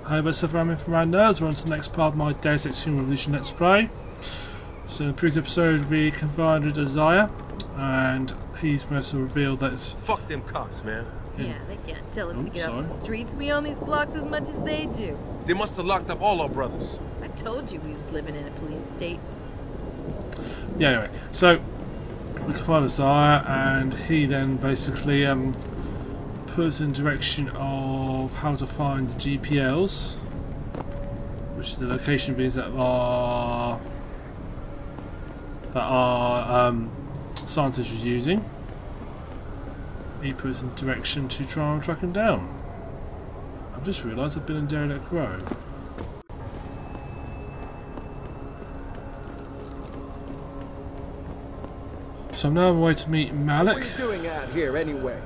Hi, TheSuffolkRam from my nerds. We're on to the next part of my Deus Ex Human Revolution Let's Play. So in the previous episode we confronted Isaiah and he's supposed to reveal that it's... Fuck them cops, man. Yeah, they can't tell us to get off the streets. We own these blocks as much as they do. They must have locked up all our brothers. I told you we was living in a police state. Yeah, anyway, so we confronted Isaiah and he then basically puts in direction of how to find the GPLs, which is the location beings that are scientists was using. He puts in direction to try and track him down. I've just realised I've been in Derelict Row. So I'm now on my way to meet Malik. What are you doing out here anyway?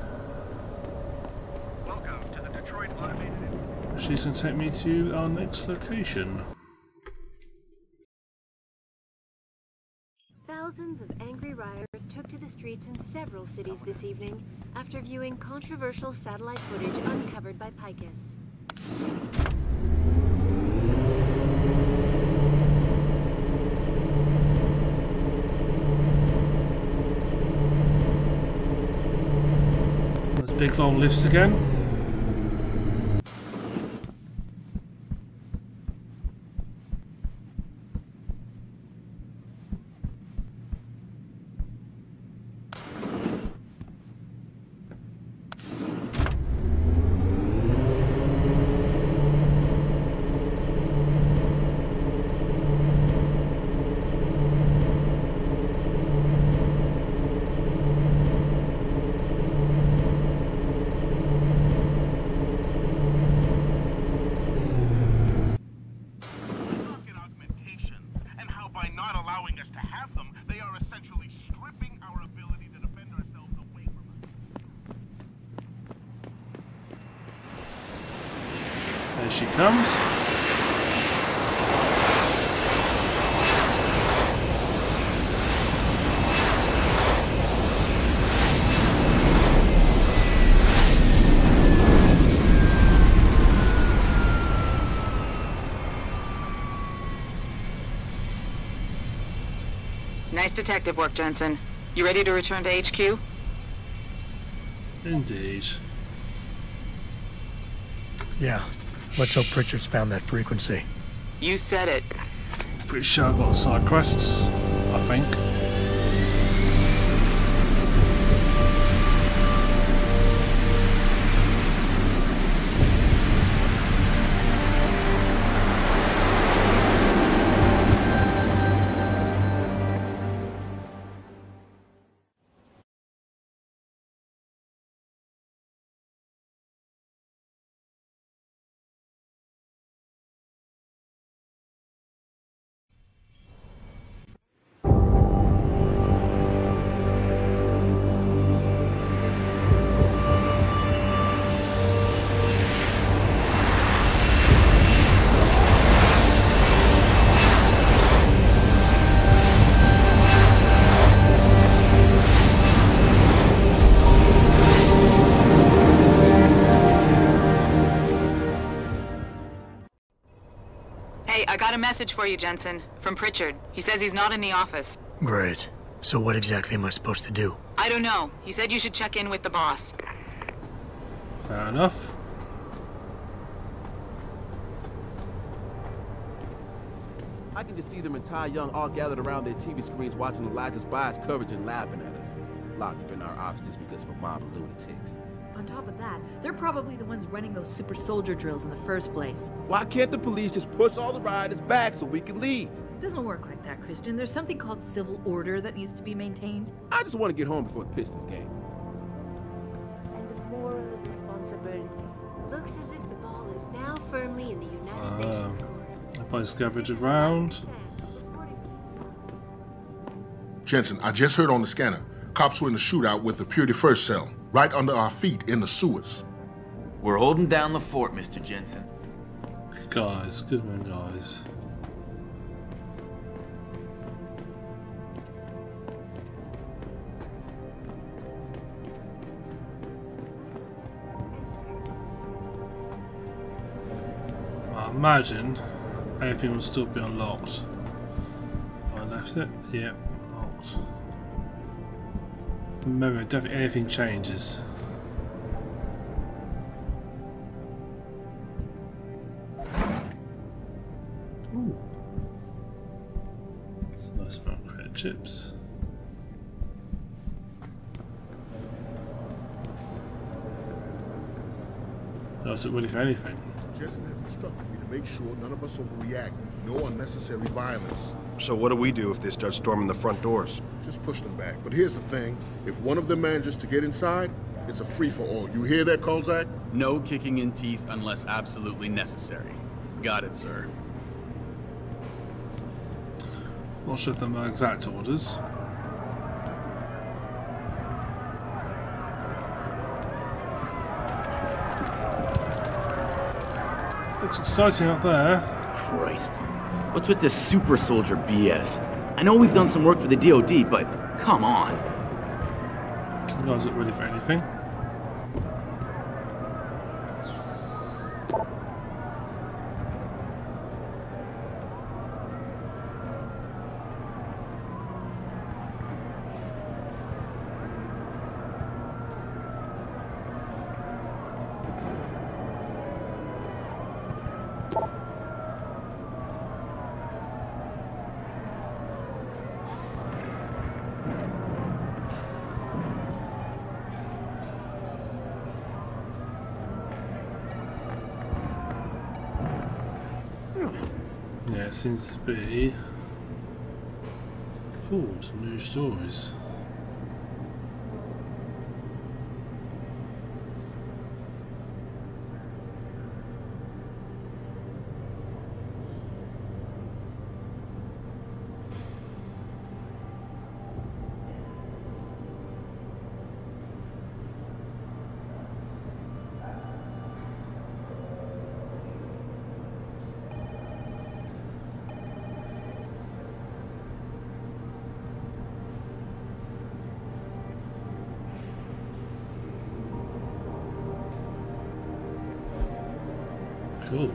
She's going to take me to our next location. Thousands of angry rioters took to the streets in several cities this evening after viewing controversial satellite footage uncovered by Picus. Those big long lifts again. There she comes. Nice detective work, Jensen. You ready to return to HQ? Indeed. Yeah. Let's hope Pritchard's found that frequency. You said it. Pretty sure I've got side quests, I think. I got a message for you, Jensen, from Pritchard. He says he's not in the office. Great. So what exactly am I supposed to do? I don't know. He said you should check in with the boss. Fair enough. I can just see them entire young all gathered around their TV screens watching Elijah Spy's coverage and laughing at us. Locked up in our offices because of a mob of lunatics. On top of that, they're probably the ones running those super soldier drills in the first place. Why can't the police just push all the rioters back so we can leave? It doesn't work like that, Christian. There's something called civil order that needs to be maintained. I just want to get home before the Pistons game. And the moral responsibility. Looks as if the ball is now firmly in the United Nations court. If I scavenge around. Jensen, I just heard on the scanner. Cops were in a shootout with the Purity First cell, right under our feet in the sewers. We're holding down the fort, Mr. Jensen. Guys, good man, guys. I imagine everything will still be unlocked. I left it? Yep, locked. Remember, definitely anything changes. Ooh. It's a nice amount of credit chips. I wasn't ready for anything. Jensen has instructed me to make sure none of us overreact. No unnecessary violence. So what do we do if they start storming the front doors? Just push them back. But here's the thing. If one of them manages to get inside, it's a free-for-all. You hear that, Kozak? No kicking in teeth unless absolutely necessary. Got it, sir. Not sure if they're my exact orders. Looks exciting out there. Christ. What's with this super soldier BS? I know we've done some work for the DoD, but come on. You guys aren't ready for anything. Yeah, it seems to be. Ooh, some new stories. Cool.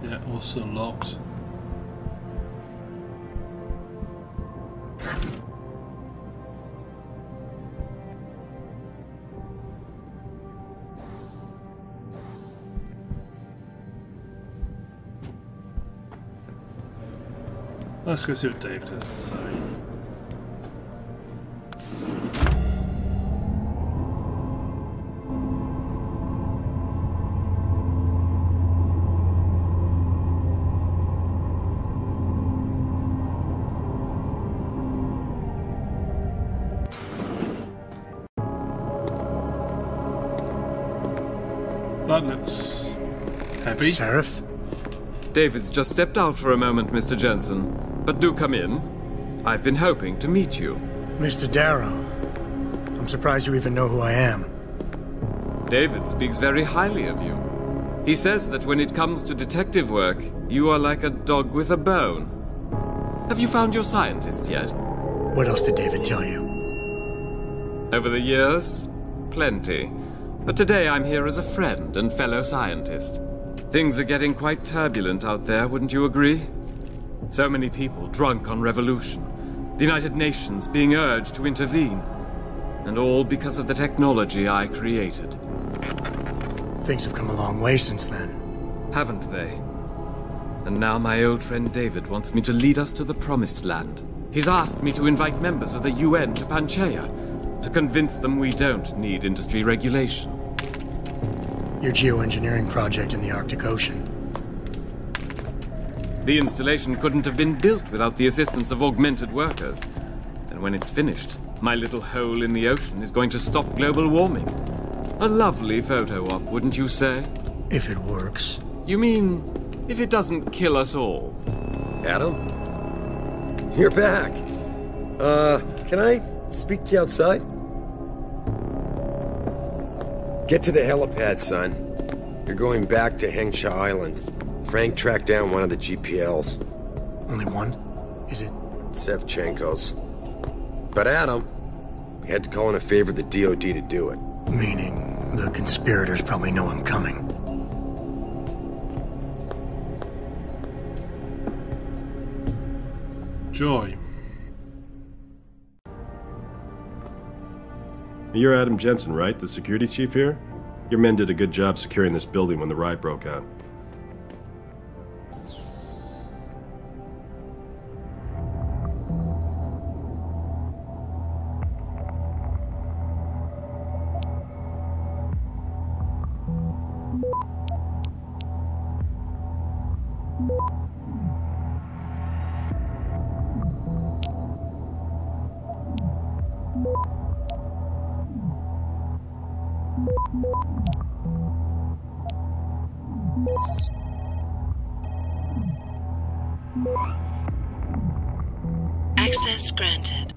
Yeah, also locked. Let's go see what David has to say. That looks heavy. Sarif? David's just stepped out for a moment, Mr. Jensen. But do come in. I've been hoping to meet you. Mr. Darrow. I'm surprised you even know who I am. David speaks very highly of you. He says that when it comes to detective work, you are like a dog with a bone. Have you found your scientist yet? What else did David tell you? Over the years, plenty. But today I'm here as a friend and fellow scientist. Things are getting quite turbulent out there, wouldn't you agree? So many people drunk on revolution. The United Nations being urged to intervene. And all because of the technology I created. Things have come a long way since then. Haven't they? And now my old friend David wants me to lead us to the Promised Land. He's asked me to invite members of the UN to Panchaea, to convince them we don't need industry regulation. Your geoengineering project in the Arctic Ocean. The installation couldn't have been built without the assistance of augmented workers. And when it's finished, my little hole in the ocean is going to stop global warming. A lovely photo op, wouldn't you say? If it works. You mean, if it doesn't kill us all? Adam? You're back. Can I speak to you outside? Get to the helipad, son. You're going back to Hengsha Island. Frank tracked down one of the GPLs. Only one? Is it? Sevchenko's. But Adam, we had to call in a favor of the DOD to do it. Meaning, the conspirators probably know I'm coming. Joy. You're Adam Jensen, right? The security chief here? Your men did a good job securing this building when the riot broke out. Access granted.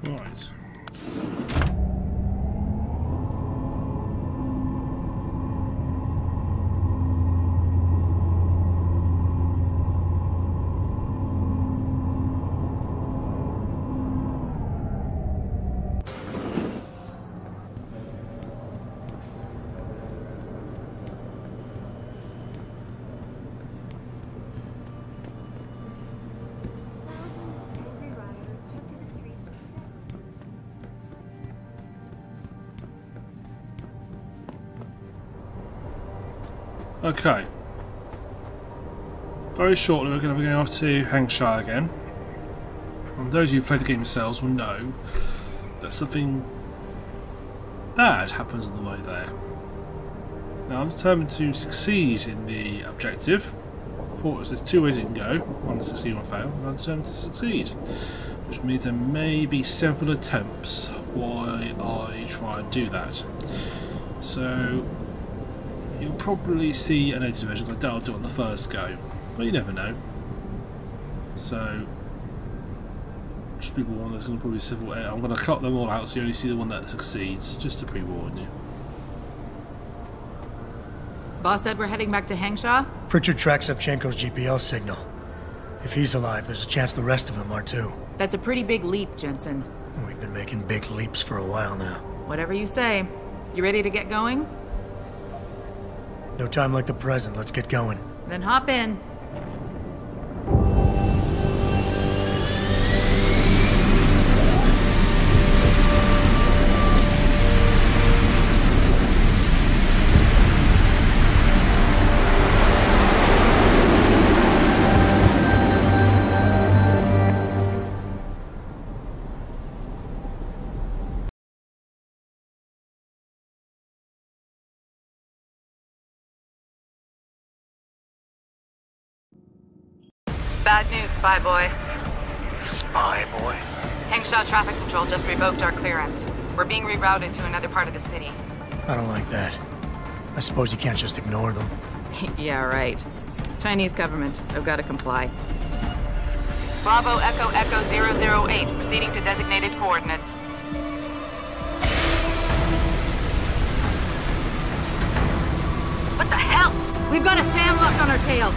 Right. Okay. Very shortly we're going to be going off to Hengsha again. And those of you who played the game yourselves will know that something bad happens on the way there. Now I'm determined to succeed in the objective. Of course, there's two ways it can go. One to succeed, one fail. And I'm determined to succeed. Which means there may be several attempts while I try and do that. So you'll probably see an edited version. I doubt I'll do it on the first go, but you never know. So just be warned, there's going to probably be several. I'm going to cut them all out so you only see the one that succeeds, just to pre-warn you. Boss said we're heading back to Hengsha? Pritchard tracks Sevchenko's GPL signal. If he's alive, there's a chance the rest of them are too. That's a pretty big leap, Jensen. We've been making big leaps for a while now. Whatever you say. You ready to get going? No time like the present. Let's get going. Then hop in. Bad news, Spy Boy. Spy Boy? Hengsha Traffic Control just revoked our clearance. We're being rerouted to another part of the city. I don't like that. I suppose you can't just ignore them. Yeah, right. Chinese government. I've got to comply. Bravo Echo Echo 008, proceeding to designated coordinates. What the hell? We've got a SAM lock on our tail.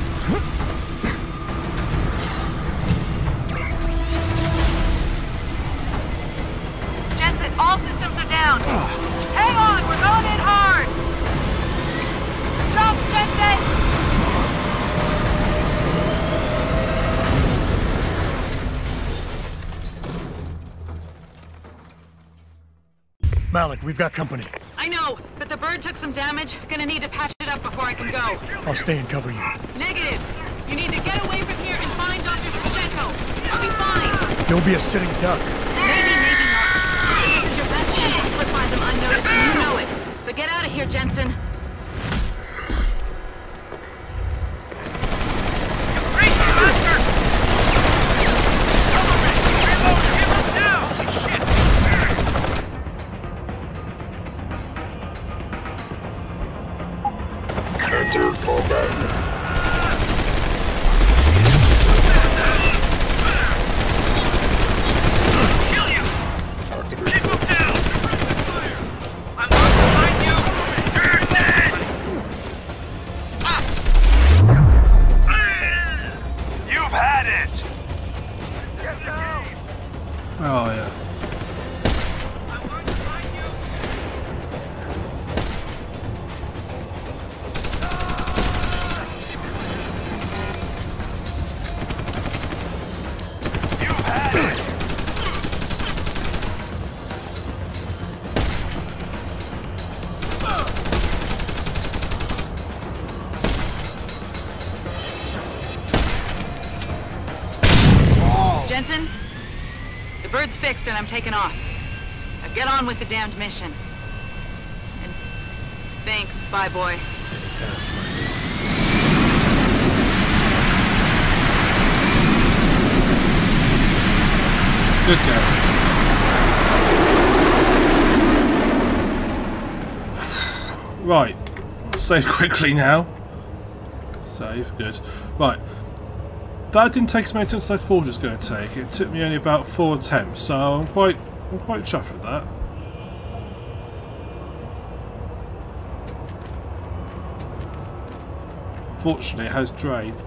Jensen, all systems are down. Hang on, we're going in hard. Jump, Jensen! Malik, we've got company. I know, but the bird took some damage. Gonna need to patch it up before I can go. I'll stay and cover you. Negative. You need to get away from here and find Dr. Sashenko. I'll be fine. You'll be a sitting duck. Maybe, maybe not. This is your best chance to slip by them unnoticed, and you know it. So get out of here, Jensen. Enter combat. Oh, yeah. Jensen? The bird's fixed and I'm taking off. Now get on with the damned mission. And thanks, Spy Boy. Good girl. Right. Save quickly now. Save, good. Right. That didn't take as many attempts as I thought it was going to take. It took me only about 4 attempts, so I'm quite chuffed with that. Fortunately, it has drained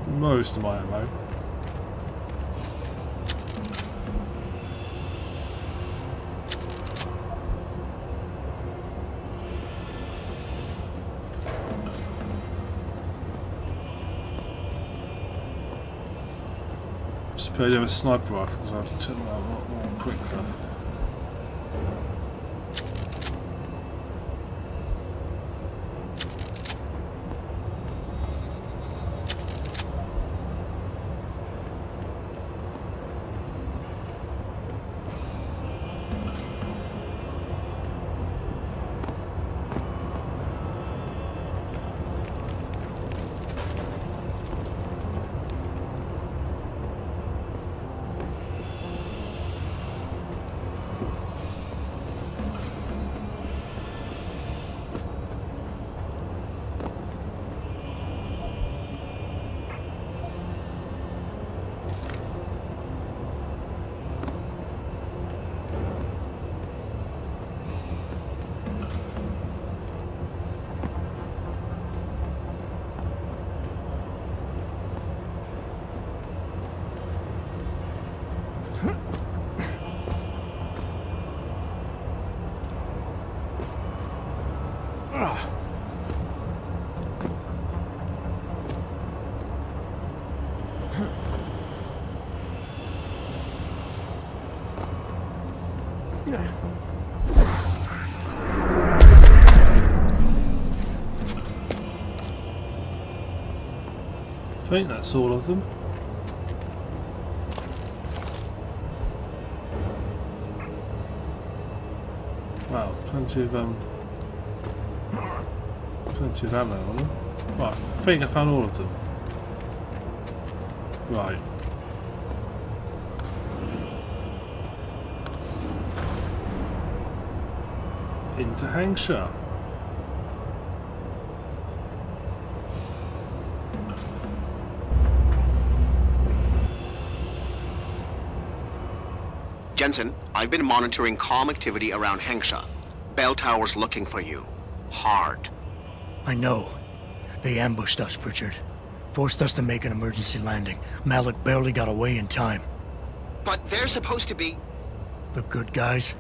most of my ammo. Just put in a sniper rifle because I have to turn them out a lot more quicker. I think that's all of them. Wow, plenty of ammo on them. Well, I think I found all of them. Right. Into Hengsha. Jensen, I've been monitoring comm activity around Hengsha. Bell Tower's looking for you. Hard. I know. They ambushed us, Pritchard. Forced us to make an emergency landing. Malik barely got away in time. But they're supposed to be... The good guys?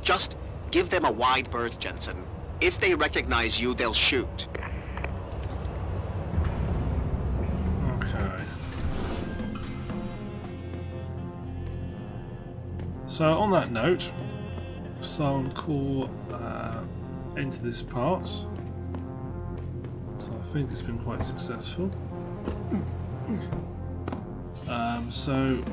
Just give them a wide berth, Jensen. If they recognize you, they'll shoot. Okay. So, on that note, silent call into this part. So I think it's been quite successful. So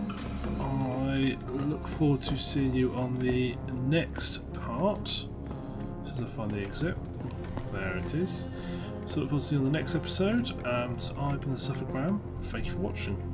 I look forward to seeing you on the next part. As soon as I find the exit. There it is. So look forward to seeing you on the next episode. So I've been TheSuffolkRam. Thank you for watching.